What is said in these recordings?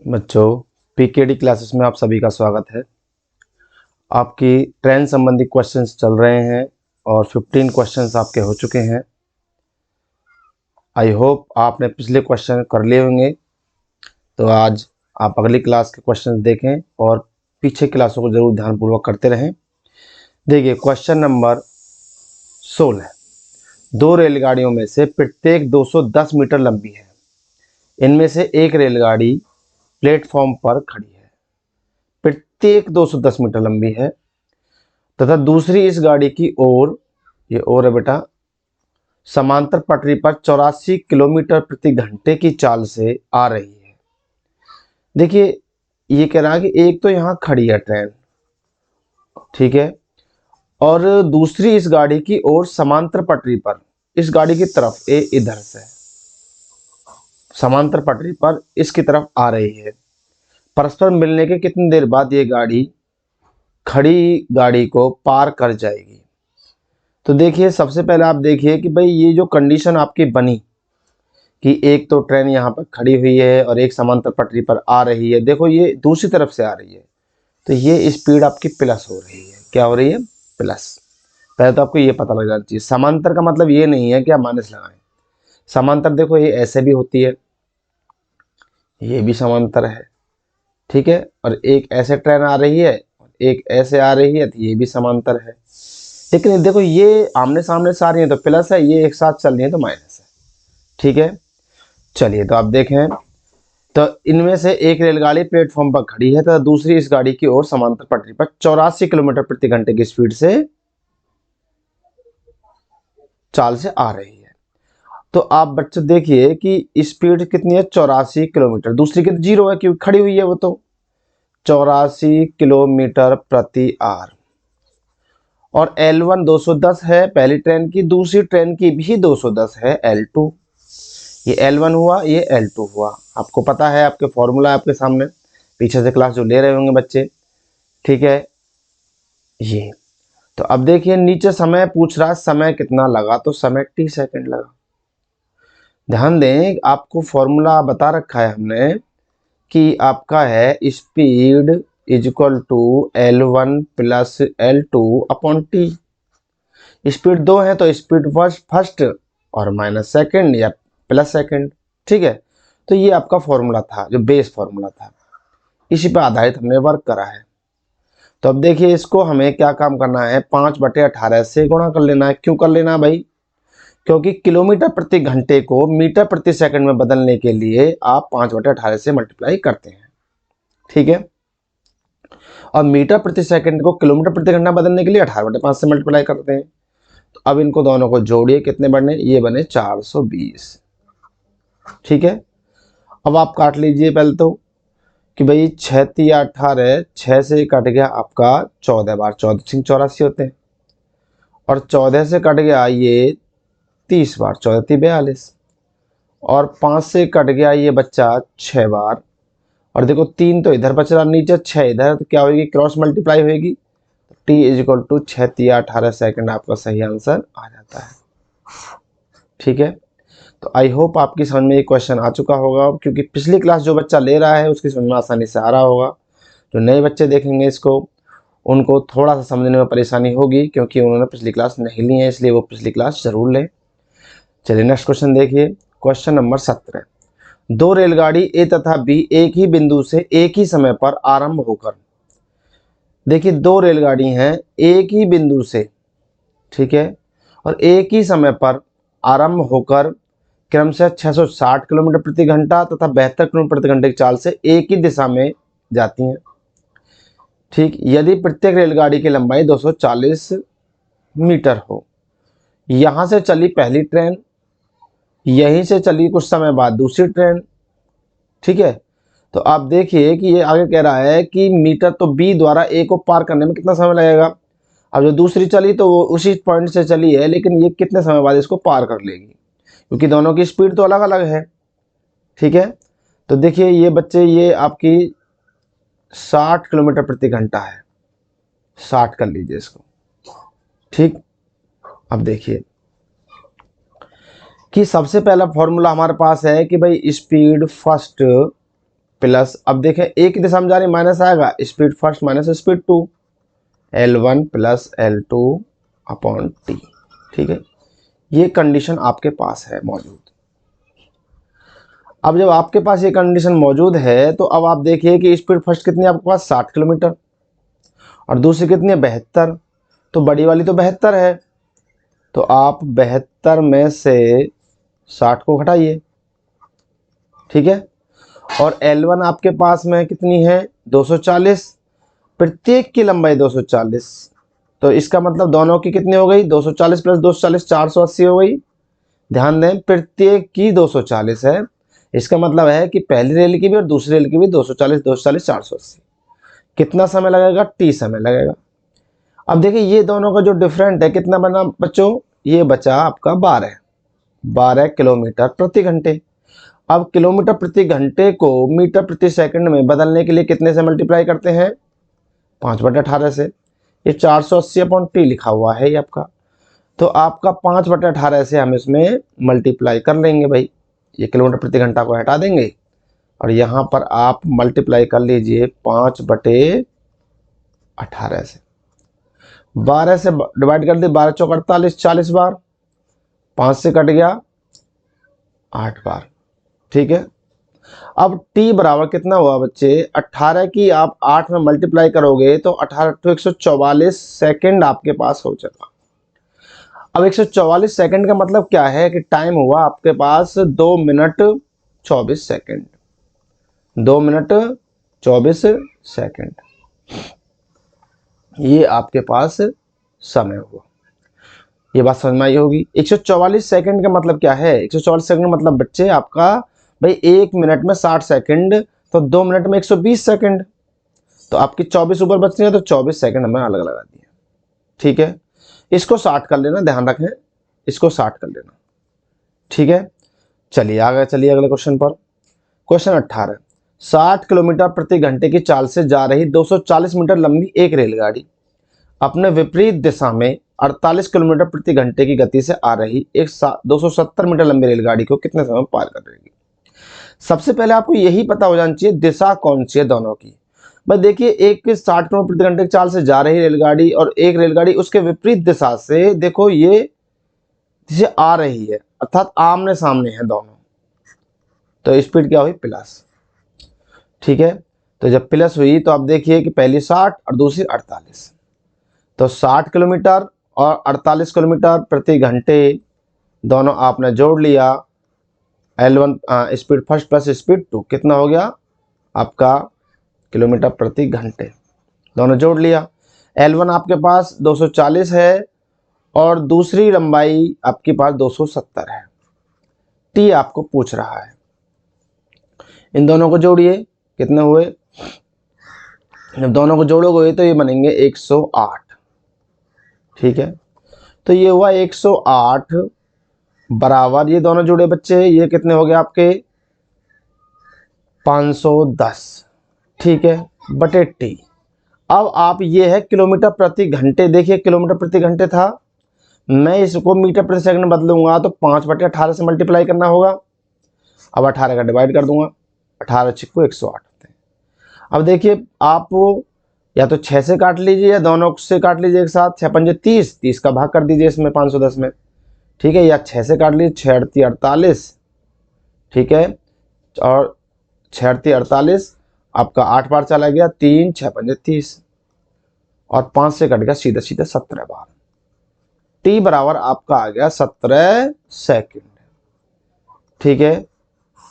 बच्चों, PKD classes में आप सभी का स्वागत है। आपकी ट्रेन संबंधी क्वेश्चंस चल रहे हैं और 15 क्वेश्चंस आपके हो चुके हैं। आई होप आपने पिछले क्वेश्चन कर लिए होंगे, तो आज आप अगली क्लास के क्वेश्चंस देखें और पीछे क्लासों को जरूर ध्यानपूर्वक करते रहें। देखिए क्वेश्चन नंबर 16। दो रेलगाड़ियों में से प्रत्येक 210 मीटर लंबी है। इनमें से एक रेलगाड़ी प्लेटफॉर्म पर खड़ी है, प्रत्येक 210 मीटर लंबी है, तथा दूसरी इस गाड़ी की ओर, ये और है बेटा, समांतर पटरी पर 84 किलोमीटर प्रति घंटे की चाल से आ रही है। देखिए ये कह रहा है कि एक तो यहाँ खड़ी है ट्रेन, ठीक है, और दूसरी इस गाड़ी की ओर समांतर पटरी पर, इस गाड़ी की तरफ, ये इधर से समांतर पटरी पर इसकी तरफ आ रही है। परस्पर मिलने के कितनी देर बाद ये गाड़ी खड़ी गाड़ी को पार कर जाएगी। तो देखिए सबसे पहले आप देखिए कि भाई ये जो कंडीशन आपकी बनी कि एक तो ट्रेन यहाँ पर खड़ी हुई है और एक समांतर पटरी पर आ रही है, देखो ये दूसरी तरफ से आ रही है, तो ये स्पीड आपकी प्लस हो रही है। क्या हो रही है? प्लस। पहले तो आपको ये पता लग जाना चाहिए। समांतर का मतलब ये नहीं है कि आप माइनस लगाएं। समांतर देखो ये ऐसे भी होती है, ये भी समांतर है, ठीक है, और एक ऐसे ट्रेन आ रही है और एक ऐसे आ रही है, तो ये भी समांतर है। लेकिन देखो ये आमने सामने से आ रही है तो प्लस है, ये एक साथ चल रही है तो माइनस है, ठीक है। चलिए तो आप देखें, तो इनमें से एक रेलगाड़ी प्लेटफॉर्म पर खड़ी है तथा दूसरी इस गाड़ी की ओर समांतर पटरी पर 84 किलोमीटर प्रति घंटे की स्पीड से चाल से आ रही है। तो आप बच्चे देखिए कि स्पीड कितनी है? 84 किलोमीटर। दूसरी की तो जीरो है क्योंकि खड़ी हुई है वो, तो 84 किलोमीटर प्रति आवर। और L1 210 है पहली ट्रेन की, दूसरी ट्रेन की भी 210 है L2। ये L1 हुआ, ये L2 हुआ। आपको पता है, आपके फॉर्मूला आपके सामने, पीछे से क्लास जो ले रहे होंगे बच्चे, ठीक है। ये तो अब देखिए नीचे समय पूछ रहा है, समय कितना लगा, तो समय t सेकंड लगा। ध्यान दें आपको फॉर्मूला बता रखा है हमने कि आपका है speed is equal to L1 plus L2 upon T. Speed दो है तो स्पीड फर्स्ट और माइनस सेकंड या प्लस सेकंड, ठीक है। तो ये आपका फॉर्मूला था, जो बेस फॉर्मूला था, इसी पर आधारित हमने वर्क करा है। तो अब देखिए इसको हमें क्या काम करना है, 5/18 से गुणा कर लेना है। क्यों कर लेना है भाई? क्योंकि किलोमीटर प्रति घंटे को मीटर प्रति सेकंड में बदलने के लिए आप 5/18 से मल्टीप्लाई करते हैं, ठीक है। और मीटर प्रति सेकंड को किलोमीटर प्रति घंटा बदलने के लिए 18/5 से मल्टीप्लाई करते हैं। तो अब इनको दोनों को जोड़िए, कितने बने? ये बने 420, ठीक है। अब आप काट लीजिए पहले तो कि भाई 6×3=18, 6 से कट गया आपका 14 बार, 14×84 होते हैं, और 14 से कट गया ये 30 बार, 14×3=42, और 5 से कट गया ये बच्चा 6 बार, और देखो 3 तो इधर बच रहा नीचे, 6 इधर, तो क्या होगी? क्रॉस मल्टीप्लाई होगी। t is equal to 6×3=18 second आपका सही आंसर आ जाता है, ठीक है। तो आई होप आपकी समझ में ये क्वेश्चन आ चुका होगा, क्योंकि पिछली क्लास जो बच्चा ले रहा है उसकी समझ में आसानी से आ रहा होगा। जो नए बच्चे देखेंगे इसको, उनको थोड़ा सा समझने में परेशानी होगी, क्योंकि उन्होंने पिछली क्लास नहीं ली है, इसलिए वो पिछली क्लास जरूर लें। चलिए नेक्स्ट क्वेश्चन देखिए, क्वेश्चन नंबर 17। दो रेलगाड़ी ए तथा बी एक ही बिंदु से एक ही समय पर आरंभ होकर, देखिए दो रेलगाड़ी हैं एक ही बिंदु से, ठीक है, और एक ही समय पर आरंभ होकर क्रमशः 660 किलोमीटर प्रति घंटा तथा 72 किलोमीटर प्रति घंटे की चाल से एक ही दिशा में जाती हैं, ठीक। यदि प्रत्येक रेलगाड़ी की लंबाई 240 मीटर हो, यहां से चली पहली ट्रेन, यहीं से चली कुछ समय बाद दूसरी ट्रेन, ठीक है। तो आप देखिए कि ये आगे कह रहा है कि मीटर तो बी द्वारा ए को पार करने में कितना समय लगेगा। अब जो दूसरी चली तो वो उसी पॉइंट से चली है, लेकिन ये कितने समय बाद इसको पार कर लेगी, क्योंकि दोनों की स्पीड तो अलग अलग है, ठीक है। तो देखिए ये बच्चे, ये आपकी 60 किलोमीटर प्रति घंटा है, 60 कर लीजिए इसको, ठीक। अब देखिए कि सबसे पहला फॉर्मूला हमारे पास है कि भाई स्पीड फर्स्ट प्लस, अब देखें एक ही दिशा में जा रही, माइनस आएगा, speed first minus speed two, L1 plus L2 upon T. ठीक है, ये कंडीशन आपके पास है मौजूद। अब जब आपके पास ये कंडीशन मौजूद है तो अब आप देखिए कि स्पीड फर्स्ट कितनी है आपके पास, 60 किलोमीटर, और दूसरी कितनी है, 72। तो बड़ी वाली तो 72 है, तो आप 72 में से 60 को घटाइए। ठीक है, और L1 आपके पास में कितनी है, 240, प्रत्येक की लंबाई 240, तो इसका मतलब दोनों की कितनी हो गई, 240 प्लस 240 480 हो गई। ध्यान दें, प्रत्येक की 240 है, इसका मतलब है कि पहली रेल की भी और दूसरी रेल की भी 240 240 480। कितना समय लगेगा, टी समय लगेगा। अब देखिए ये दोनों का जो डिफरेंट है कितना बना बच्चों, ये बचा आपका 12 किलोमीटर प्रति घंटे। अब किलोमीटर प्रति घंटे को मीटर प्रति सेकंड में बदलने के लिए कितने से मल्टीप्लाई करते हैं, 5/18 से। ये 480 अपॉन टी लिखा हुआ है ये आपका, तो आपका 5/18 से हम इसमें मल्टीप्लाई कर लेंगे भाई। ये किलोमीटर प्रति घंटा को हटा देंगे और यहाँ पर आप मल्टीप्लाई कर लीजिए 5/18 से। 12 से डिवाइड कर दिए, 12 चौक 48, 40 बार, 5 से कट गया 8 बार। ठीक है, अब t बराबर कितना हुआ बच्चे, 18 की आप 8 में मल्टीप्लाई करोगे तो 18 तो 144 सेकंड आपके पास हो जाएगा। अब 144 सेकंड का मतलब क्या है कि टाइम हुआ आपके पास 2 मिनट 24 सेकंड, 2 मिनट 24 सेकंड, ये आपके पास समय हुआ। ये बात समझ में आई होगी। 144 सेकंड का मतलब क्या है, 144 सेकंड मतलब बच्चे आपका भाई 1 मिनट में 60 सेकंड, तो 2 मिनट में 120 सेकंड, तो आपकी 24 ऊपर बच रही है, तो 24 सेकंड हमें अलग लगा दिए। ठीक है, इसको 60 कर लेना, ध्यान रखें इसको 60 कर लेना। ठीक है, चलिए आगे चलिए अगले क्वेश्चन पर। क्वेश्चन 18, 60 किलोमीटर प्रति घंटे की चाल से जा रही 240 मीटर लंबी एक रेलगाड़ी अपने विपरीत दिशा में 48 किलोमीटर प्रति घंटे की गति से आ रही एक 270 मीटर लंबी रेलगाड़ी को कितने समय में पार कर रहेगी। सबसे पहले आपको यही पता हो जाना चाहिए दिशा कौन सी है दोनों की। भाई देखिए, एक 60 किलोमीटर प्रति घंटे की चाल से जा रही रेलगाड़ी और एक रेलगाड़ी उसके विपरीत दिशा से, देखो ये जिसे आ रही है, अर्थात आमने सामने है दोनों, तो स्पीड क्या हुई, प्लस। ठीक है, तो जब प्लस हुई तो आप देखिए कि पहली 60 और दूसरी 48, तो 60 किलोमीटर और 48 किलोमीटर प्रति घंटे दोनों आपने जोड़ लिया। L1 speed first plus speed two कितना हो गया आपका, किलोमीटर प्रति घंटे, दोनों जोड़ लिया। L1 आपके पास 240 है और दूसरी लंबाई आपके पास 270 है। टी आपको पूछ रहा है, इन दोनों को जोड़िए, कितने हुए, जब दोनों को जोड़ोगे तो ये बनेंगे 108। ठीक है, तो ये हुआ 108 बराबर, ये दोनों जुड़े बच्चे, ये कितने हो गए आपके 510। ठीक है, बटे टी। अब आप ये है किलोमीटर प्रति घंटे, देखिए किलोमीटर प्रति घंटे था, मैं इसको मीटर प्रति सेकंड बदलूंगा तो 5/18 से मल्टीप्लाई करना होगा। अब 18 का डिवाइड कर दूंगा, 18 छिक्को 108 होते हैं। अब देखिए आप या तो 6 से काट लीजिए या दोनों से काट लीजिए एक साथ, 6 पंजे 30, 30 का भाग कर दीजिए इसमें 510 में। ठीक है, या 6 से काट लीजिए, 6 48। ठीक है, और 6 48 आपका 8 बार चला गया, 3 6 पंजे 30 और 5 से कट गया सीधे सीधे 17 बार। टी बराबर आपका आ गया 17 सेकंड। ठीक है,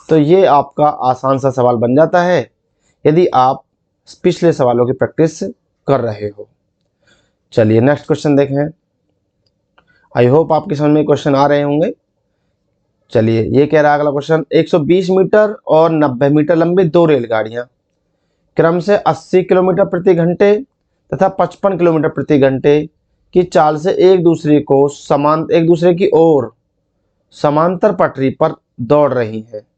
तो ये आपका आसान सा सवाल बन जाता है यदि आप पिछले सवालों की प्रैक्टिस कर रहे हो। चलिए नेक्स्ट क्वेश्चन देखें। आई होप आपकी समझ में क्वेश्चन आ रहे होंगे। चलिए ये कह रहा है अगला क्वेश्चन, 120 मीटर और 90 मीटर लंबी दो रेलगाड़ियां क्रम से 80 किलोमीटर प्रति घंटे तथा 55 किलोमीटर प्रति घंटे की चाल से एक दूसरे की ओर समांतर पटरी पर दौड़ रही है।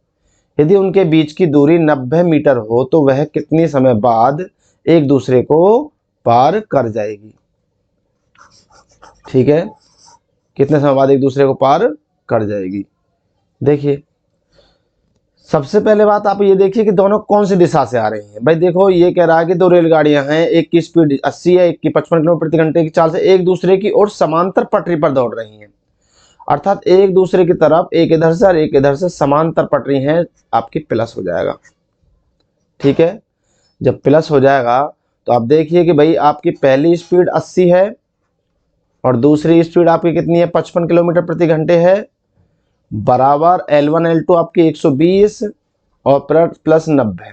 यदि उनके बीच की दूरी 90 मीटर हो तो वह कितने समय बाद एक दूसरे को पार कर जाएगी। ठीक है, कितने समय बाद एक दूसरे को पार कर जाएगी। देखिए सबसे पहले बात आप ये देखिए कि दोनों कौन सी दिशा से आ रही हैं। भाई देखो, ये कह रहा है कि दो रेलगाड़ियां हैं, एक की स्पीड 80 है, एक की 55 किलोमीटर प्रति घंटे की चाल से एक दूसरे की ओर समांतर पटरी पर दौड़ रही हैं। अर्थात एक दूसरे की तरफ, एक इधर से और एक इधर से समांतर पटरी हैं, आपकी प्लस हो जाएगा। ठीक है, जब प्लस हो जाएगा तो आप देखिए कि भाई आपकी पहली स्पीड 80 है और दूसरी स्पीड आपकी कितनी है, 55 किलोमीटर प्रति घंटे है, बराबर L1 L2 आपकी 120 और प्लस 90।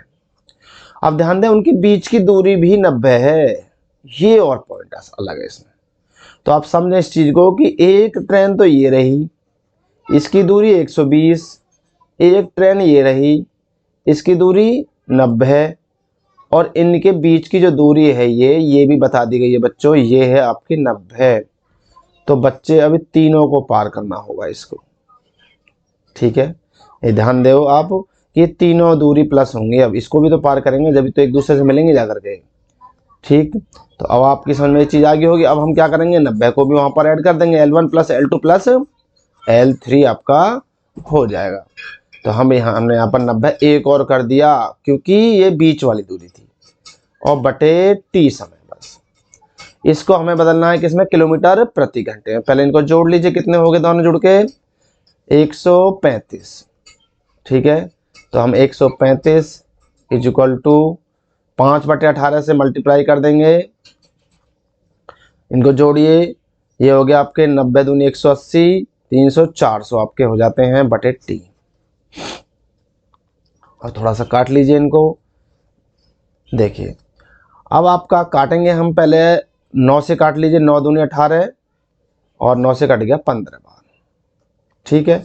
अब ध्यान दें, उनके बीच की दूरी भी 90 है। ये और पॉइंट अलग है इसमें। तो आप समझें इस चीज को कि एक ट्रेन तो ये रही, इसकी दूरी 120, एक ट्रेन ये रही, इसकी दूरी 90 है, और इनके बीच की जो दूरी है ये भी बता दी गई है बच्चों, ये है आपकी 90। तो बच्चे अभी तीनों को पार करना होगा इसको। ठीक है, ये ध्यान दो आप कि तीनों दूरी प्लस होंगे। अब इसको भी तो पार करेंगे, जब तो एक दूसरे से मिलेंगे जाकर के। ठीक, तो अब आपकी समझ में एक चीज आ गई होगी। अब हम क्या करेंगे, 90 को भी वहां पर ऐड कर देंगे, L1 plus L2 plus L3 आपका हो जाएगा। तो हमने यहाँ पर 90 एक और कर दिया, क्योंकि ये बीच वाली दूरी थी, और बटे टी समय। बस इसको हमें बदलना है किसमें, किलोमीटर प्रति घंटे में। पहले इनको जोड़ लीजिए, कितने हो गए दोनों जुड़ के, 135। ठीक है, तो हम 135 इक्वल टू 5/18 से मल्टीप्लाई कर देंगे। इनको जोड़िए, ये हो गया आपके 90 दूनी 180, 300, 400 आपके हो जाते हैं बटे टी। और थोड़ा सा काट लीजिए इनको। देखिए, अब आपका काटेंगे हम, पहले 9 से काट लीजिए, 9 दूनी 18 और 9 से कट गया 15 बार। ठीक है,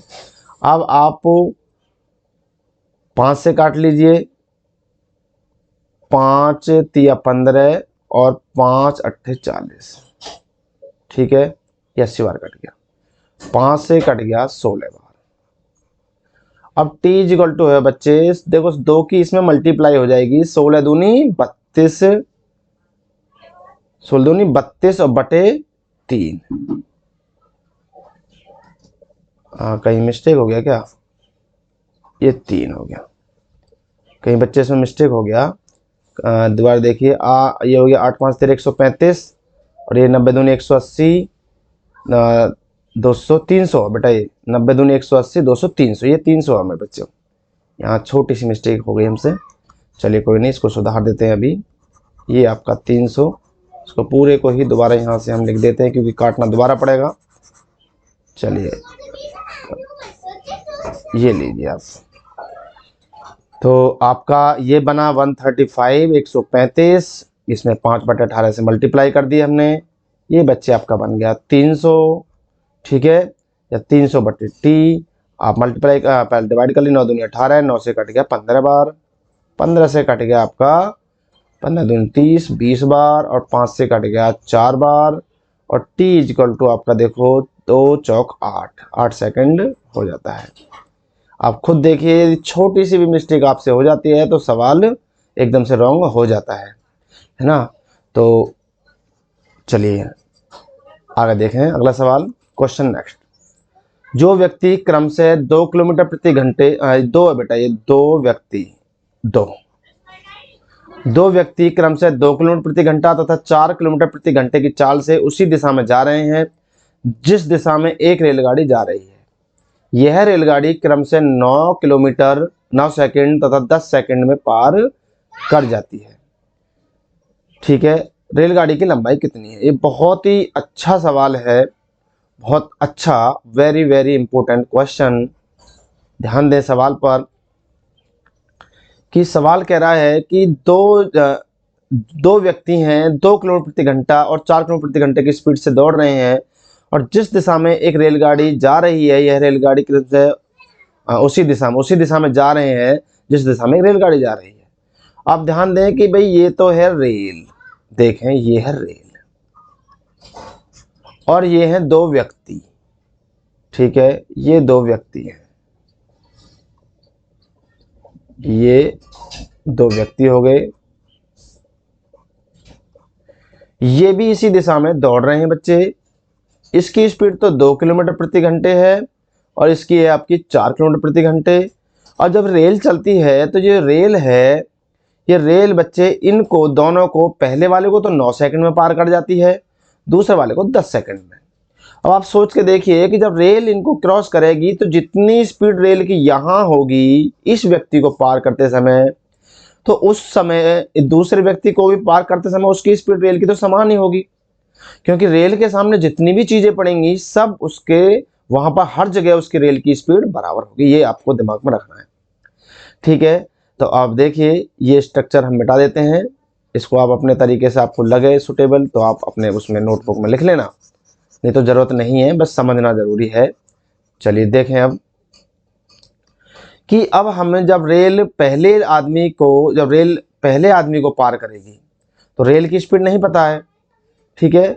अब आप 5 से काट लीजिए, 5 तिया 15 और 5 अट्ठे 40। ठीक है, ये 80 बार कट गया, 5 से कट गया 16 बार। अब टी इक्वल टू है बच्चे, देखो 2 की इसमें मल्टीप्लाई हो जाएगी, 16 दूनी 32, 16 दूनी 32 और बटे 3। कहीं मिस्टेक हो गया क्या, ये 3 हो गया, कहीं बच्चे इसमें मिस्टेक हो गया। दोबारा देखिए, ये हो गया 8 5 13 135 और ये 90 दूनी 180, 200 300 बेटा, ये 90 दूनी 180, 200 300, ये 300 है मेरे बच्चों। यहाँ छोटी सी मिस्टेक हो गई हमसे, चलिए कोई नहीं, इसको सुधार देते हैं अभी। ये आपका 300, इसको पूरे को ही दोबारा यहाँ से हम लिख देते हैं, क्योंकि काटना दोबारा पड़ेगा। चलिए, ये लीजिए आप, तो आपका ये बना 135 135, इसमें 5/18 से मल्टीप्लाई कर दिया हमने, ये बच्चे आपका बन गया 300। ठीक है, या 300 बटे टी, आप मल्टीप्लाई पहले डिवाइड कर ली, 9 दूनी 18, 9 से कट गया 15 बार, 15 से कट गया आपका 15 दूनी 30, 20 बार, और 5 से कट गया 4 बार, और टी इक्वल टू आपका देखो 2 चौक 8, 8 सेकंड हो जाता है। आप खुद देखिए, छोटी सी भी मिस्टेक आपसे हो जाती है तो सवाल एकदम से रॉन्ग हो जाता है ना। तो चलिए आगे देखें अगला सवाल, क्वेश्चन नेक्स्ट। जो व्यक्ति क्रम से 2 किलोमीटर प्रति घंटे, दो है बेटा, ये दो व्यक्ति क्रम से 2 किलोमीटर प्रति घंटा तथा 4 किलोमीटर प्रति घंटे की चाल से उसी दिशा में जा रहे हैं जिस दिशा में एक रेलगाड़ी जा रही है। यह रेलगाड़ी क्रम से 9 किलोमीटर 9 सेकंड तथा 10 सेकंड में पार कर जाती है। ठीक है, रेलगाड़ी की लंबाई कितनी है? ये बहुत ही अच्छा सवाल है, बहुत अच्छा, वेरी वेरी इंपॉर्टेंट क्वेश्चन। ध्यान दें सवाल पर, कि सवाल कह रहा है कि दो व्यक्ति हैं 2 किलोमीटर प्रति घंटा और 4 किलोमीटर प्रति घंटे की स्पीड से दौड़ रहे हैं, और जिस दिशा में एक रेलगाड़ी जा रही है, यह रेलगाड़ी से उसी दिशा में जा रहे हैं जिस दिशा में एक रेलगाड़ी जा रही है। आप ध्यान दें कि भाई ये तो है रेल, देखें ये है रेल, और ये हैं 2 व्यक्ति। ठीक है, ये 2 व्यक्ति हैं, ये 2 व्यक्ति हो गए, ये भी इसी दिशा में दौड़ रहे हैं बच्चे। इसकी स्पीड तो 2 किलोमीटर प्रति घंटे है और इसकी है आपकी 4 किलोमीटर प्रति घंटे, और जब रेल चलती है तो ये रेल है, ये रेल बच्चे इनको दोनों को, पहले वाले को तो 9 सेकंड में पार कर जाती है, दूसरे वाले को 10 सेकंड में। अब आप सोच के देखिए कि जब रेल इनको क्रॉस करेगी तो जितनी स्पीड रेल की यहाँ होगी इस व्यक्ति को पार करते समय, तो उस समय दूसरे व्यक्ति को भी पार करते समय उसकी स्पीड रेल की तो समान ही होगी, क्योंकि रेल के सामने जितनी भी चीजें पड़ेंगी सब उसके वहां पर हर जगह उसकी रेल की स्पीड बराबर होगी। ये आपको दिमाग में रखना है, ठीक है। तो आप देखिए ये स्ट्रक्चर हम मिटा देते हैं, इसको आप अपने तरीके से आपको लगे सुटेबल तो आप अपने उसमें नोटबुक में लिख लेना, नहीं तो जरूरत नहीं है, बस समझना जरूरी है। चलिए देखें अब कि अब हमें जब रेल पहले आदमी को पार करेगी तो रेल की स्पीड नहीं पता है, ठीक है।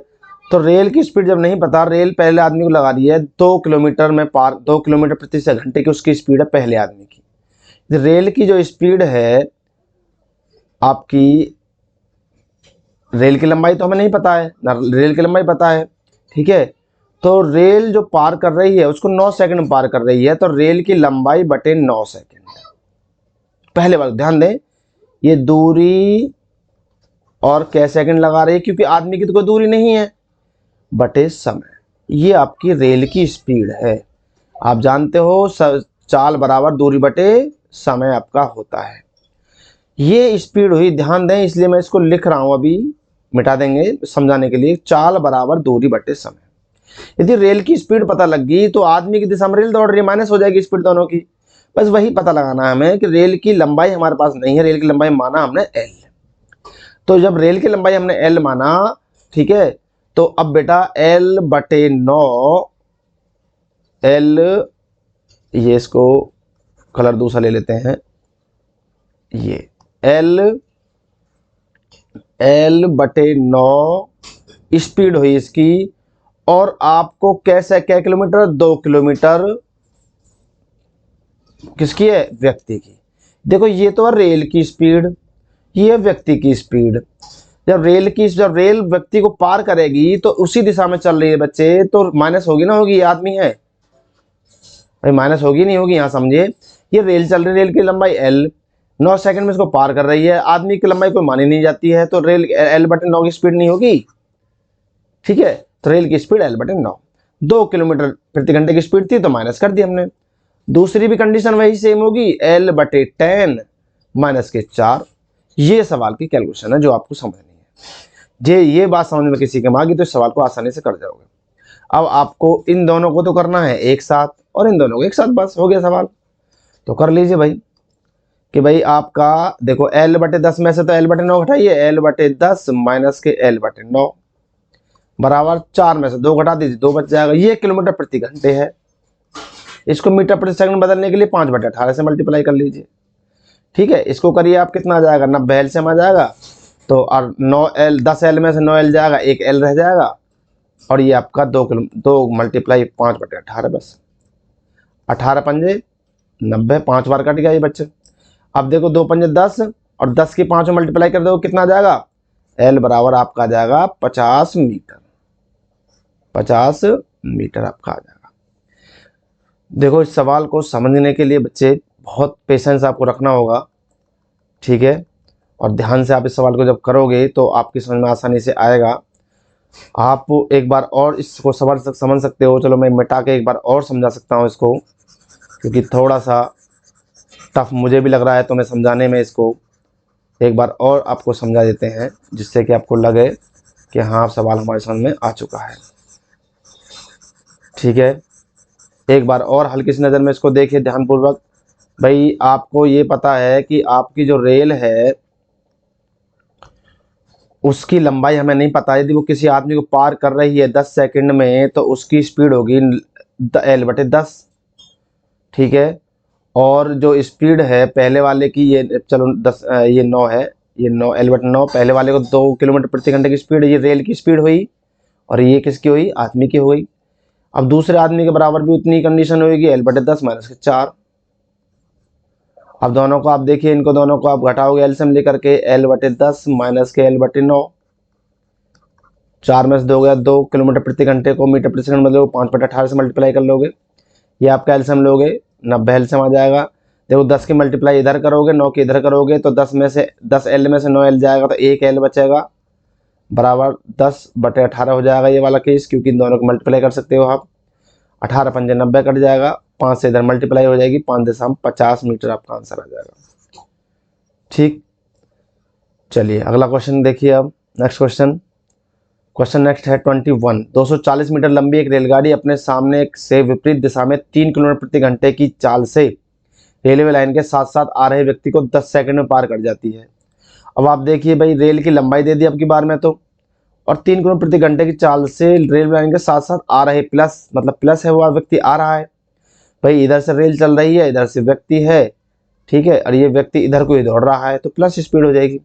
तो रेल की स्पीड जब नहीं पता, रेल पहले आदमी को लगा रही है 2 किलोमीटर में पार, 2 किलोमीटर प्रति घंटे की उसकी स्पीड है पहले आदमी की। रेल की जो स्पीड है आपकी, रेल की लंबाई तो हमें नहीं पता है ना, रेल की लंबाई पता है, ठीक है। तो रेल जो पार कर रही है उसको 9 सेकंड में पार कर रही है, तो रेल की लंबाई बटे 9 सेकंड। पहले बार ध्यान दें, ये दूरी और क्या सेकंड लगा रही है, क्योंकि आदमी की तो कोई दूरी नहीं है, बटे समय। ये आपकी रेल की स्पीड है। आप जानते हो चाल बराबर दूरी बटे समय आपका होता है। ये स्पीड हुई, ध्यान दें, इसलिए मैं इसको लिख रहा हूं, अभी मिटा देंगे समझाने के लिए। चाल बराबर दूरी बटे समय। यदि रेल की स्पीड पता लग गई तो आदमी की दिशा में रेल दौड़ रही है, माइनस हो जाएगी स्पीड दोनों की। बस वही पता लगाना है हमें कि रेल की लंबाई हमारे पास नहीं है, रेल की लंबाई माना हमने एल। तो जब रेल की लंबाई हमने एल माना, ठीक है, तो अब बेटा एल बटे 9, एल, ये इसको कलर दूसरा ले लेते हैं, ये एल बटे 9 स्पीड हुई इसकी, और आपको कैसे क्या किलोमीटर, 2 किलोमीटर किसकी है, व्यक्ति की। देखो ये तो है रेल की स्पीड, ये व्यक्ति की स्पीड। जब रेल व्यक्ति को पार करेगी तो उसी दिशा में चल रही है बच्चे, तो माइनस होगी ना होगी, ये आदमी है भाई, माइनस होगी नहीं होगी, यहाँ समझिए। ये रेल चल रही है, रेल की लंबाई एल, 9 सेकंड में इसको पार कर रही है, आदमी की लंबाई कोई मानी नहीं जाती है, तो रेल एल बटे 9 की स्पीड नहीं होगी, ठीक है। तो रेल की स्पीड एल बटे 9, 2 किलोमीटर प्रति घंटे की स्पीड थी तो माइनस कर दी हमने। दूसरी भी कंडीशन वही सेम होगी, एल बटे 10 माइनस के 4। ये सवाल की कैलकुलेशन है जो आपको समझनी है। ये बात समझ में किसी के मांगी तो इस सवाल को आसानी से कर जाओगे। अब आपको इन दोनों को तो करना है एक साथ और इन दोनों को एक साथ, बस हो गया सवाल। तो कर लीजिए भाई कि भाई आपका देखो एल बटे 10 में से तो एल बटे 9 घटाइए, एल बटे 10 माइनस के एल बटे 9 बराबर 4 में से 2 घटा दीजिए, 2 बच जाएगा। ये किलोमीटर प्रति घंटे है, इसको मीटर प्रति सेकंड बदलने के लिए 5 बटे 18 से मल्टीप्लाई कर लीजिए, ठीक है। इसको करिए आप, कितना आ जाएगा, 90 एलसीएम आ जाएगा, तो और 9L 10L में से 9L जाएगा, 1L रह जाएगा, और ये आपका 2 मल्टीप्लाई 5 बटे 18, बस 18 पंजे 90, 5 बार कट गया ये बच्चे। अब देखो 2 पंजे 10 और 10 की 5 मल्टीप्लाई कर दो, कितना आ जाएगा, L बराबर आपका आ जाएगा 50 मीटर, 50 मीटर आपका आ जाएगा। देखो इस सवाल को समझने के लिए बच्चे बहुत पेशेंस आपको रखना होगा, ठीक है, और ध्यान से आप इस सवाल को जब करोगे तो आपकी समझ में आसानी से आएगा। आप एक बार और इसको समझ सकते हो। चलो मैं मिटा के एक बार और समझा सकता हूँ इसको, क्योंकि थोड़ा सा टफ मुझे भी लग रहा है, तो मैं समझाने में इसको एक बार और आपको समझा देते हैं, जिससे कि आपको लगे कि हाँ सवाल हमारे समझ में आ चुका है, ठीक है। एक बार और हल्की सी नज़र में इसको देखिए ध्यानपूर्वक। भाई आपको ये पता है कि आपकी जो रेल है उसकी लंबाई हमें नहीं पता, यदि वो किसी आदमी को पार कर रही है 10 सेकंड में तो उसकी स्पीड होगी L बटे 10, ठीक है। और जो स्पीड है पहले वाले की, ये चलो 10, ये 9 है, ये 9 L बटे 9, पहले वाले को 2 किलोमीटर प्रति घंटे की स्पीड, ये रेल की स्पीड हुई, और ये किसकी हुई, आदमी की हुई। अब दूसरे आदमी के बराबर भी उतनी कंडीशन होगी, L बटे 10 माइनस के 4। अब दोनों को आप देखिए, इनको दोनों को आप घटाओगे एलसीएम लेकर के, L बटे 10 माइनस के L बटे 9, 4 में से 2 गया, 2 किलोमीटर प्रति घंटे को मीटर प्रति सेकंड मतलब 5 बटे 18 से मल्टीप्लाई कर लोगे, ये आपका एलसीएम लोगे, 90 एलसीएम आ जाएगा। देखो 10 की मल्टीप्लाई इधर करोगे, 9 की इधर करोगे तो 10 L में से 9 L जाएगा तो 1 L बचेगा, बराबर 10/18 हो जाएगा ये वाला केस, क्योंकि इन दोनों को मल्टीप्लाई कर सकते हो आप। 18 पंजे 90 कट जाएगा, 5 से इधर मल्टीप्लाई हो जाएगी, 5.50 मीटर आपका आंसर आ जाएगा। ठीक, चलिए अगला क्वेश्चन देखिए। अब नेक्स्ट क्वेश्चन नेक्स्ट है 21। 240 मीटर लंबी एक रेलगाड़ी अपने सामने से विपरीत दिशा में 3 किलोमीटर प्रति घंटे की चाल से रेलवे लाइन के साथ साथ आ रहे व्यक्ति को 10 सेकंड में पार कर जाती है। अब आप देखिए भाई, रेल की लंबाई दे दी अब की बार में तो, और 3 किलोमीटर प्रति घंटे की चाल से रेलवे लाइन के साथ साथ आ रहे, प्लस मतलब प्लस है, वो व्यक्ति आ रहा है। भाई इधर से रेल चल रही है, इधर से व्यक्ति है, ठीक है, और ये व्यक्ति इधर को ही दौड़ रहा है, तो प्लस स्पीड हो जाएगी।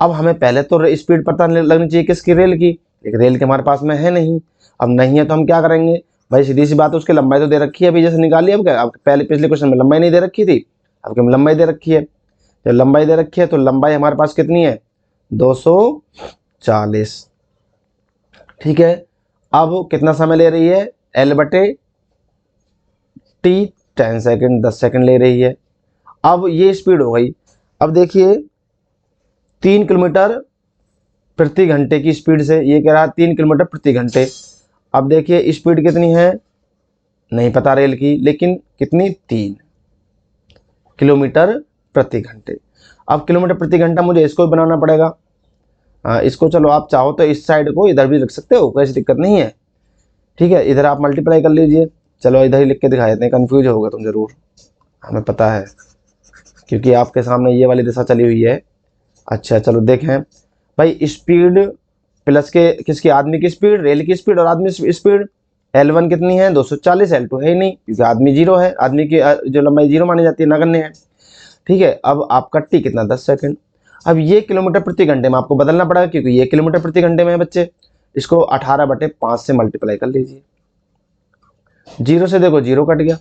अब हमें पहले तो स्पीड पता लगनी चाहिए किसकी, रेल की, लेकिन रेल के हमारे पास में है नहीं। अब नहीं है तो हम क्या करेंगे भाई, सीधी सी बात है, उसकी लंबाई तो दे रखी है अभी, जैसे निकाली। अब क्या, अब पहले पिछले क्वेश्चन में लंबाई नहीं दे रखी थी, अब क्या लंबाई दे रखी है। जब लंबाई दे रखी है तो लंबाई हमारे पास कितनी है, 240। ठीक है, अब कितना समय ले रही है, L/T 10 सेकंड, 10 सेकंड ले रही है। अब ये स्पीड हो गई। अब देखिए 3 किलोमीटर प्रति घंटे की स्पीड से, ये कह रहा है 3 किलोमीटर प्रति घंटे। अब देखिए स्पीड कितनी है, नहीं पता रेल की, लेकिन कितनी, 3 किलोमीटर प्रति घंटे। अब किलोमीटर प्रति घंटा मुझे इसको भी बनाना पड़ेगा। इसको चलो आप चाहो तो इस साइड को इधर भी रख सकते हो, कोई दिक्कत नहीं है। ठीक है, इधर आप मल्टीप्लाई कर लीजिए। चलो इधर ही लिख के दिखा देते हैं, कन्फ्यूज होगा तुम जरूर, हमें पता है, क्योंकि आपके सामने ये वाली दिशा चली हुई है। अच्छा चलो देखें भाई, स्पीड प्लस के किसकी, आदमी की स्पीड, रेल की स्पीड और आदमी स्पीड। L1 कितनी है, 240, L2 है ही नहीं क्योंकि आदमी 0 है, आदमी की जो लंबाई 0 मानी जाती है, नगण्य है। ठीक है, अब आपका T कितना, 10 सेकंड। अब ये किलोमीटर प्रति घंटे में आपको बदलना पड़ेगा, क्योंकि ये किलोमीटर प्रति घंटे में है बच्चे। इसको 18/5 से मल्टीप्लाई कर लीजिए। 0 से देखो 0 कट गया,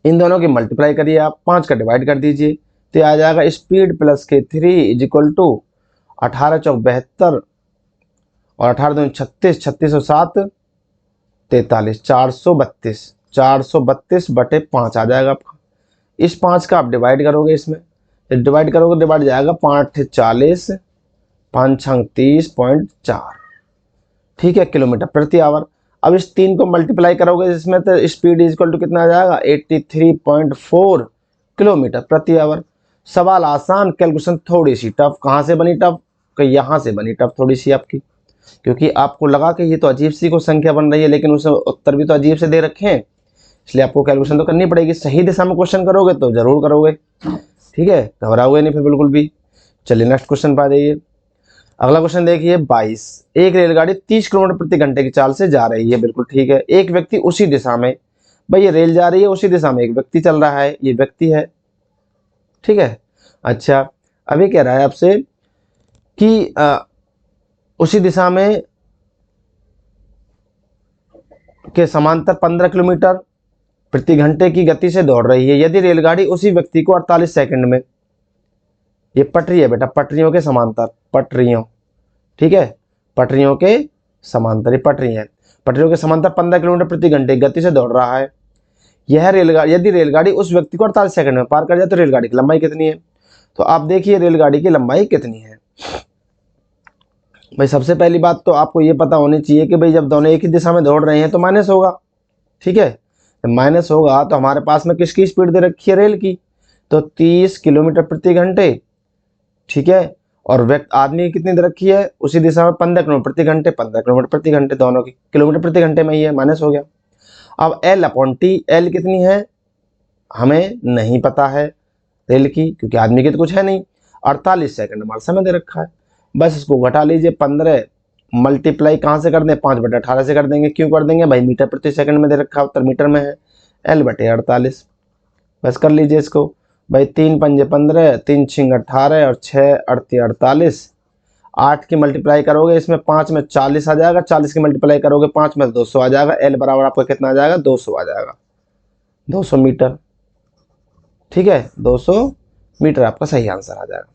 इन दोनों की मल्टीप्लाई करिए आप, 5 का डिवाइड कर दीजिए, तो आ जाएगा स्पीड प्लस के 3 इजिक्वल टू 18 चौक 72 और 18 दूनी 36, 36 और 7 43, 432/5 आ जाएगा आपका। इस 5 का आप डिवाइड करोगे, इसमें डिवाइड करोगे, डिवाइड जाएगा 5 40, 5 30.4, ठीक है, किलोमीटर प्रति आवर। अब इस 3 को मल्टीप्लाई करोगे इसमें, तो स्पीड इक्वल टू कितना आ जाएगा, 83.4 किलोमीटर प्रति आवर। सवाल आसान, कैलकुलेशन थोड़ी सी टफ। कहाँ से बनी टफ, कि यहाँ से बनी टफ थोड़ी सी आपकी, क्योंकि आपको लगा कि ये तो अजीब सी को संख्या बन रही है, लेकिन उसे उत्तर भी तो अजीब से दे रखे हैं, इसलिए आपको कैलकुलेशन तो करनी पड़ेगी। सही दिशा में क्वेश्चन करोगे तो जरूर करोगे, ठीक है, घबराओगे नहीं फिर बिल्कुल भी। चलिए नेक्स्ट क्वेश्चन पा जाइए। अगला क्वेश्चन देखिए 22। एक रेलगाड़ी 30 किलोमीटर प्रति घंटे की चाल से जा रही है, बिल्कुल ठीक है। एक व्यक्ति उसी दिशा में, भाई ये रेल जा रही है, उसी दिशा में एक व्यक्ति चल रहा है, ये व्यक्ति है, ठीक है। अच्छा, अभी कह रहा है आपसे कि उसी दिशा में के समांतर 15 किलोमीटर प्रति घंटे की गति से दौड़ रही है। यदि रेलगाड़ी उसी व्यक्ति को 48 सेकंड में, ये पटरी है बेटा, पटरियों के समांतर, पटरियों, ठीक है, पटरियों के समांतर, ये पटरी है, पटरियों के समांतर 15 किलोमीटर प्रति घंटे गति से दौड़ रहा है। यह रेलगाड़ी, यदि रेलगाड़ी उस व्यक्ति को 48 सेकंड में पार कर जाए तो रेलगाड़ी की लंबाई कितनी है। तो आप देखिए रेलगाड़ी की लंबाई कितनी है। भाई सबसे पहली बात तो आपको ये पता होनी चाहिए कि भाई जब दोनों एक ही दिशा में दौड़ रहे हैं तो माइनस होगा, ठीक है। जब माइनस होगा तो हमारे पास में किसकी स्पीड दे रखी है, रेल की, तो 30 किलोमीटर प्रति घंटे, ठीक है। और आदमी की कितनी दे रखी है, उसी दिशा में 15 किलोमीटर प्रति घंटे, 15 किलोमीटर प्रति घंटे, दोनों की किलोमीटर प्रति घंटे में ही है, माइनस हो गया। अब L/T, L कितनी है हमें नहीं पता है रेल की, क्योंकि आदमी की तो कुछ है नहीं। 48 सेकंड हमारा समय दे रखा है, बस इसको घटा लीजिए। 15 मल्टीप्लाई कहाँ से कर दें, 5/18 से कर देंगे। क्यों कर देंगे भाई, मीटर प्रति सेकंड में दे रखा है, उत्तर मीटर में है, L/48, बस कर लीजिए इसको। भाई 3 पंजे 15, 3 छिंग 18 और 6 अड़ती 48। 8 की मल्टीप्लाई करोगे इसमें 5 में 40 आ जाएगा, 40 की मल्टीप्लाई करोगे 5 में 200 आ जाएगा। L बराबर आपका कितना आ जाएगा, 200 आ जाएगा, 200 मीटर, ठीक है, 200 मीटर आपका सही आंसर आ जाएगा।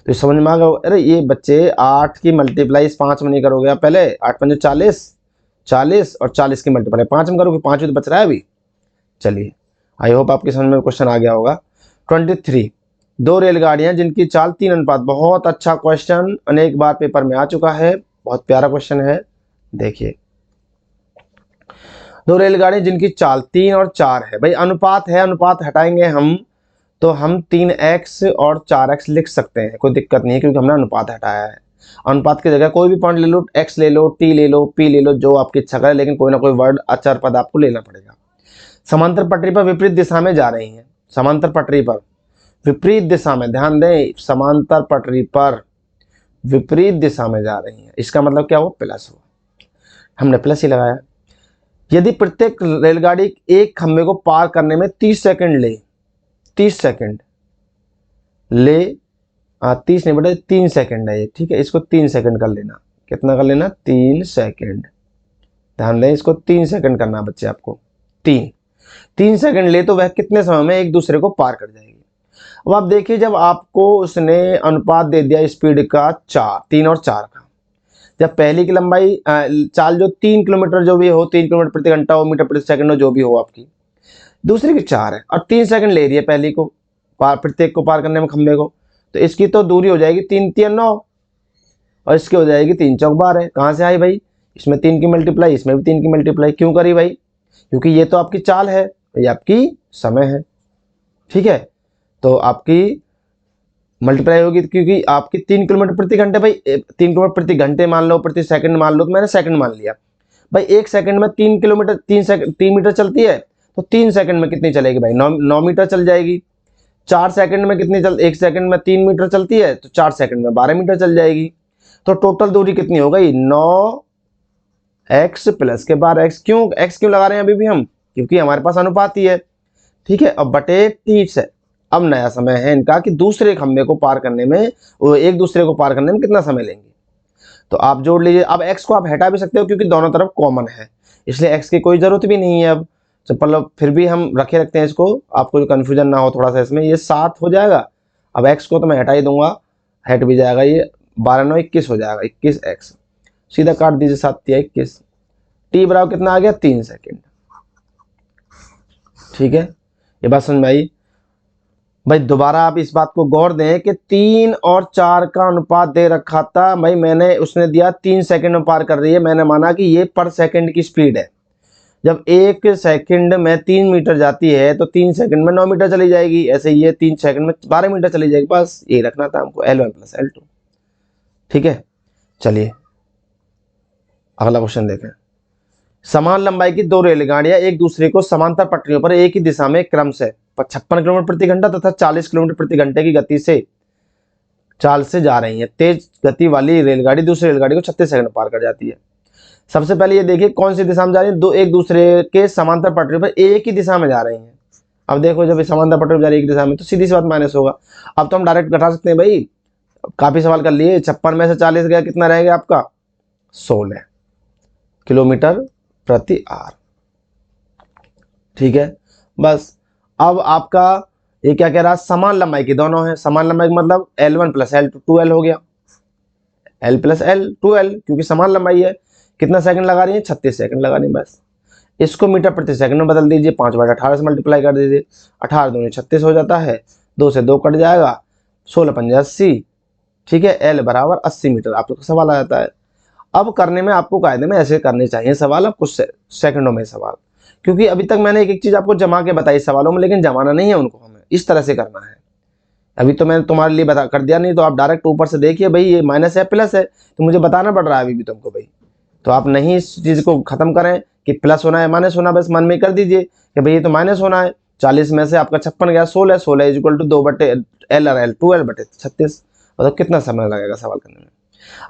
तो समझ में आ गया। अरे ये बच्चे 8 की मल्टीप्लाई इस 5 में नहीं करोगे आप, पहले 8 पंजे 40, 40 और 40 की मल्टीप्लाई 5 में करोगे, 5 तो बच रहा है अभी। चलिए आई होप आपके समझ में क्वेश्चन आ गया होगा। 23, दो रेलगाड़ियां जिनकी चाल 3 अनुपात। बहुत अच्छा क्वेश्चन, अनेक बार पेपर में आ चुका है, बहुत प्यारा क्वेश्चन है। देखिए, दो रेलगाड़ियां जिनकी चाल 3 और 4 है। भाई अनुपात है, अनुपात हटाएंगे हम तो हम 3x और 4x लिख सकते हैं, कोई दिक्कत नहीं है, क्योंकि हमने अनुपात हटाया है। अनुपात की जगह कोई भी पॉइंट ले लो, x ले लो, t ले लो, p ले लो, जो आपकी इच्छा करे, लेकिन कोई ना कोई वर्ड अचर पद आपको लेना पड़ेगा। समांतर पटरी पर विपरीत दिशा में जा रही हैं। समांतर पटरी पर विपरीत दिशा में, ध्यान दें, समांतर पटरी पर विपरीत दिशा में जा रही हैं, इसका मतलब क्या हुआ? प्लस हुआ, हमने प्लस ही लगाया। यदि प्रत्येक रेलगाड़ी एक खंभे को पार करने में 30 सेकंड ले, 30 सेकंड ले, 30 नहीं बेटा 3 सेकंड है ये, ठीक है, इसको 3 सेकंड कर लेना। कितना कर लेना? 3 सेकंड। ध्यान दें, इसको 3 सेकंड करना बच्चे आपको। 3 सेकंड ले तो वह कितने समय में एक दूसरे को पार कर जाएगी? अब आप देखिए, जब आपको उसने अनुपात दे दिया स्पीड का 3 और 4 का, जब पहली की लंबाई चाल जो 3 किलोमीटर जो भी हो, 3 किलोमीटर प्रति घंटा हो, मीटर प्रति सेकंड हो, जो भी हो आपकी, दूसरी की 4 है और 3 सेकंड ले रही है पहली को पार, प्रत्येक को पार करने में खंभे को, तो इसकी तो दूरी हो जाएगी 3 3 9 और इसकी हो जाएगी 3 चौक 12। कहाँ से आई भाई? इसमें 3 की मल्टीप्लाई, इसमें भी 3 की मल्टीप्लाई क्यों करी भाई? क्योंकि ये तो आपकी चाल है, ये आपकी समय है, ठीक है, तो आपकी मल्टीप्लाई होगी, क्योंकि आपकी 3 किलोमीटर प्रति घंटे, भाई 3 किलोमीटर प्रति घंटे मान लो, प्रति सेकंड मान लो, तो मैंने सेकंड मान लिया भाई। 1 सेकंड में 3 किलोमीटर 3 मीटर चलती है, तो 3 सेकंड में कितनी चलेगी भाई? 9 मीटर चल जाएगी। 4 सेकंड में कितनी 1 सेकंड में 3 मीटर चलती है, तो 4 सेकंड में 12 मीटर चल जाएगी। तो टोटल दूरी कितनी हो गई? 9x प्लस के 12x। क्यों x क्यों लगा रहे हैं अभी भी हम? क्योंकि हमारे पास अनुपात ही है, ठीक है। अब बटे 30 है। अब नया समय है इनका कि दूसरे खंभे को पार करने में, वो एक दूसरे को पार करने में कितना समय लेंगे, तो आप जोड़ लीजिए। अब x को आप हटा भी सकते हो, क्योंकि दोनों तरफ कॉमन है, इसलिए x की कोई जरूरत भी नहीं है अब। मतलब फिर भी हम रखते हैं इसको, आपको जो कन्फ्यूजन ना हो थोड़ा सा इसमें। ये 7 हो जाएगा। अब x को तो मैं हटा ही दूंगा, हट भी जाएगा, ये 12 9 21 हो जाएगा, 21x सीधा काट दीजिए, 7 या 21। t बराबर कितना आ गया? 3 सेकेंड, ठीक है। ये बात समझ में आई भाई? दोबारा आप इस बात को गौर दें कि 3 और 4 का अनुपात दे रखा था भाई, मैंने उसने दिया 3 सेकंड में पार कर रही है, मैंने माना कि ये पर सेकंड की स्पीड है। जब 1 सेकंड में 3 मीटर जाती है, तो 3 सेकंड में 9 मीटर चली जाएगी, ऐसे ये 3 सेकंड में 12 मीटर चली जाएगी। बस ये रखना था हमको, L1 प्लस L2, ठीक है। चलिए अगला क्वेश्चन देखें। समान लंबाई की दो रेलगाड़ियां एक दूसरे को समांतर पटरियों पर एक ही दिशा में क्रम से 56 किलोमीटर प्रति घंटा तथा 40 किलोमीटर प्रति घंटे की गति से चाल से जा रही है। तेज गति वाली रेलगाड़ी दूसरी रेलगाड़ी को 36 सेकंड में पार कर जाती है। सबसे पहले ये देखिए कौन सी दिशा में जा रही है? दो एक दूसरे के समांतर पटरी पर एक ही दिशा में जा रही हैं। अब देखो, जब समांतर पटरी पर जा रही है एक दिशा में, तो सीधी सी बात माइनस होगा। अब तो हम डायरेक्ट घटा सकते हैं भाई, काफी सवाल कर लिए। 56 में से 40 गया, कितना रहेगा आपका? 16 किलोमीटर प्रति आवर, ठीक है। बस अब आपका ये क्या कह रहा है? समान लंबाई की दोनों है। समान लंबाई का मतलब L1 प्लस L2, 2L हो गया, L प्लस L 2L, क्योंकि समान लंबाई है। कितना सेकंड लगा रही है? 36 सेकंड लगा रही है। बस इसको मीटर प्रति सेकंड में बदल दीजिए, 5/18 से मल्टीप्लाई कर दीजिए, 18 दूनी 36 हो जाता है, 2 से 2 कट जाएगा, 16 पंजे 80, ठीक है। L बराबर 80 मीटर। आप लोग का सवाल आ जाता है। अब करने में आपको कायदे में ऐसे करने चाहिए सवाल, अब कुछ सेकंडों में सवाल, क्योंकि अभी तक मैंने एक एक चीज आपको जमा के बताई सवालों में, लेकिन जमाना नहीं है उनको, हमें इस तरह से करना है। अभी तो मैंने तुम्हारे लिए बता कर दिया, नहीं तो आप डायरेक्ट ऊपर से देखिए भाई ये माइनस है प्लस है, तो मुझे बताना पड़ रहा है अभी भी तुमको भाई। तो आप नहीं इस चीज को खत्म करें कि प्लस होना है माइनस होना, बस मन में कर दीजिए कि भाई ये तो माइनस होना है। 40 में से आपका 56 गया, 16, 16 इज इक्वल टू 2/L और L 2L बटे 36। मतलब कितना समय लगेगा सवाल करने में?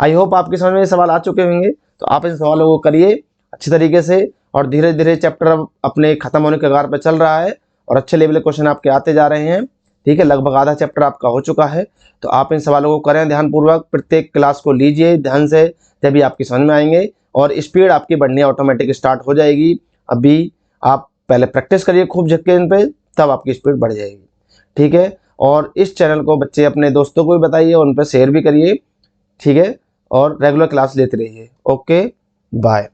आई होप आपके समझ में ये सवाल आ चुके होंगे। तो आप इन सवालों को करिए अच्छी तरीके से, और धीरे धीरे चैप्टर अब अपने खत्म होने के कगार पर चल रहा है, और अच्छे लेवल के क्वेश्चन आपके आते जा रहे हैं, ठीक है। लगभग आधा चैप्टर आपका हो चुका है। तो आप इन सवालों को करें ध्यानपूर्वक, प्रत्येक क्लास को लीजिए ध्यान से, तभी आपकी समझ में आएंगे और स्पीड आपकी बढ़नी ऑटोमेटिक स्टार्ट हो जाएगी। अभी आप पहले प्रैक्टिस करिए खूब झटके इन पे, तब आपकी स्पीड बढ़ जाएगी, ठीक है। और इस चैनल को बच्चे अपने दोस्तों को भी बताइए, उन पर शेयर भी करिए, ठीक है। और रेगुलर क्लास लेते रहिए। Okay, bye.